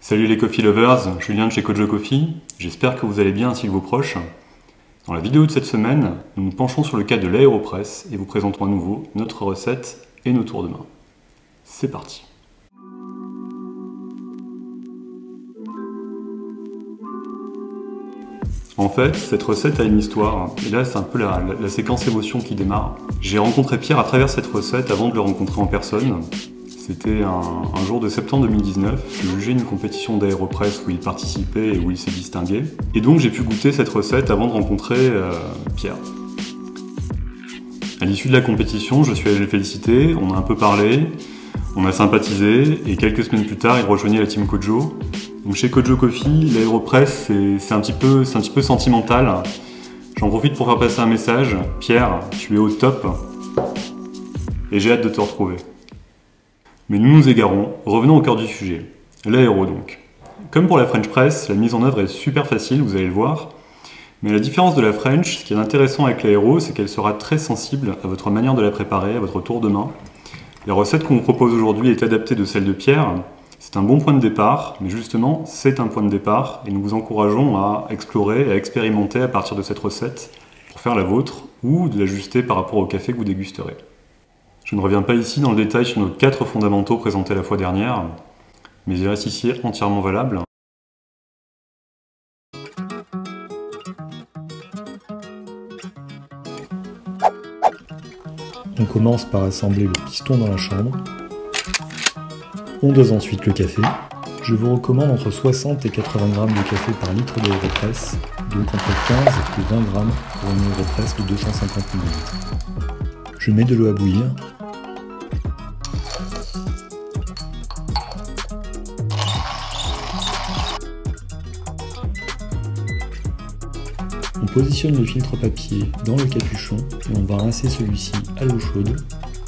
Salut les coffee lovers, Julien de chez Kojo Coffee, j'espère que vous allez bien ainsi que vos proches. Dans la vidéo de cette semaine, nous nous penchons sur le cas de l'Aéropress et vous présentons à nouveau notre recette et nos tours de main. C'est parti. En fait, cette recette a une histoire, et là c'est un peu la séquence émotion qui démarre. J'ai rencontré Pierre à travers cette recette avant de le rencontrer en personne. C'était un jour de septembre 2019, je jugeais une compétition d'Aéropress où il participait et où il s'est distingué. Et donc j'ai pu goûter cette recette avant de rencontrer Pierre. À l'issue de la compétition, je suis allé le féliciter, on a un peu parlé, on a sympathisé, et quelques semaines plus tard, il rejoignait la team Kojo. Donc chez Kojo Coffee, l'Aéropress, c'est un petit peu sentimental. J'en profite pour faire passer un message. Pierre, tu es au top, et j'ai hâte de te retrouver. Mais nous nous égarons, revenons au cœur du sujet. L'aéro donc. Comme pour la French Press, la mise en œuvre est super facile, vous allez le voir. Mais à la différence de la French, ce qui est intéressant avec l'aéro, c'est qu'elle sera très sensible à votre manière de la préparer, à votre tour de main. La recette qu'on vous propose aujourd'hui est adaptée de celle de Pierre. C'est un bon point de départ, mais justement, c'est un point de départ et nous vous encourageons à explorer, à expérimenter à partir de cette recette pour faire la vôtre ou de l'ajuster par rapport au café que vous dégusterez. Je ne reviens pas ici dans le détail sur nos 4 fondamentaux présentés la fois dernière, mais ils restent ici entièrement valables. On commence par assembler le piston dans la chambre. On dose ensuite le café. Je vous recommande entre 60 et 80 g de café par litre d'Aéropress, donc entre 15 et 20 g pour une Aéropress de 250 ml. Je mets de l'eau à bouillir. On positionne le filtre papier dans le capuchon et on va rincer celui-ci à l'eau chaude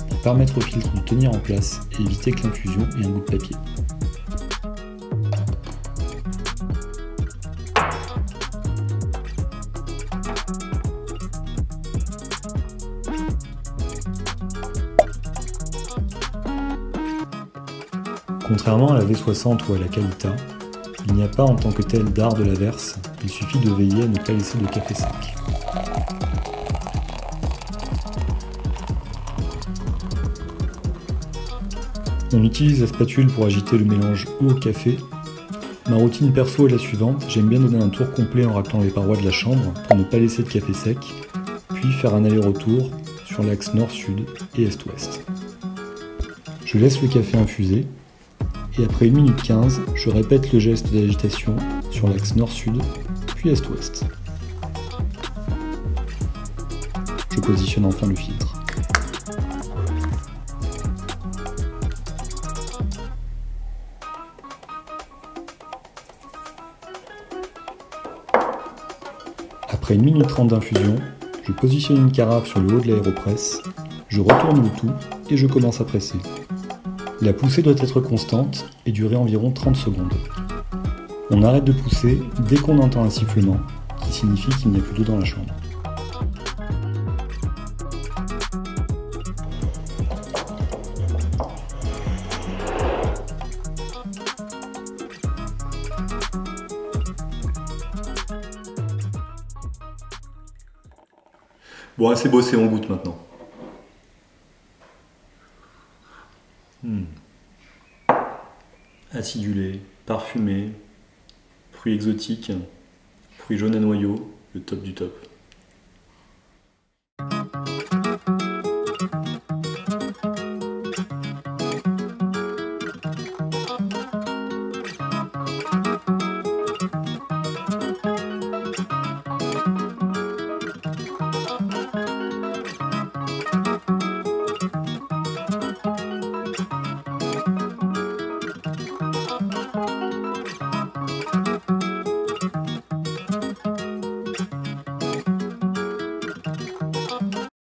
pour permettre au filtre de tenir en place et éviter que l'infusion ait un goût de papier. Contrairement à la V60 ou à la Kalita, il n'y a pas en tant que tel d'art de l'averse, il suffit de veiller à ne pas laisser de café sec. On utilise la spatule pour agiter le mélange eau-café. Ma routine perso est la suivante, j'aime bien donner un tour complet en raclant les parois de la chambre pour ne pas laisser de café sec, puis faire un aller-retour sur l'axe nord-sud et est-ouest. Je laisse le café infuser, et après 1 minute 15, je répète le geste d'agitation sur l'axe nord-sud, puis est-ouest. Je positionne enfin le filtre. Après 1 minute 30 d'infusion, je positionne une carafe sur le haut de l'Aéropress, je retourne le tout et je commence à presser. La poussée doit être constante et durer environ 30 secondes. On arrête de pousser dès qu'on entend un sifflement, qui signifie qu'il n'y a plus d'eau dans la chambre. Bon, assez bossé, on goûte maintenant. Acidulé, parfumé, fruits exotiques, fruits jaunes à noyaux, le top du top.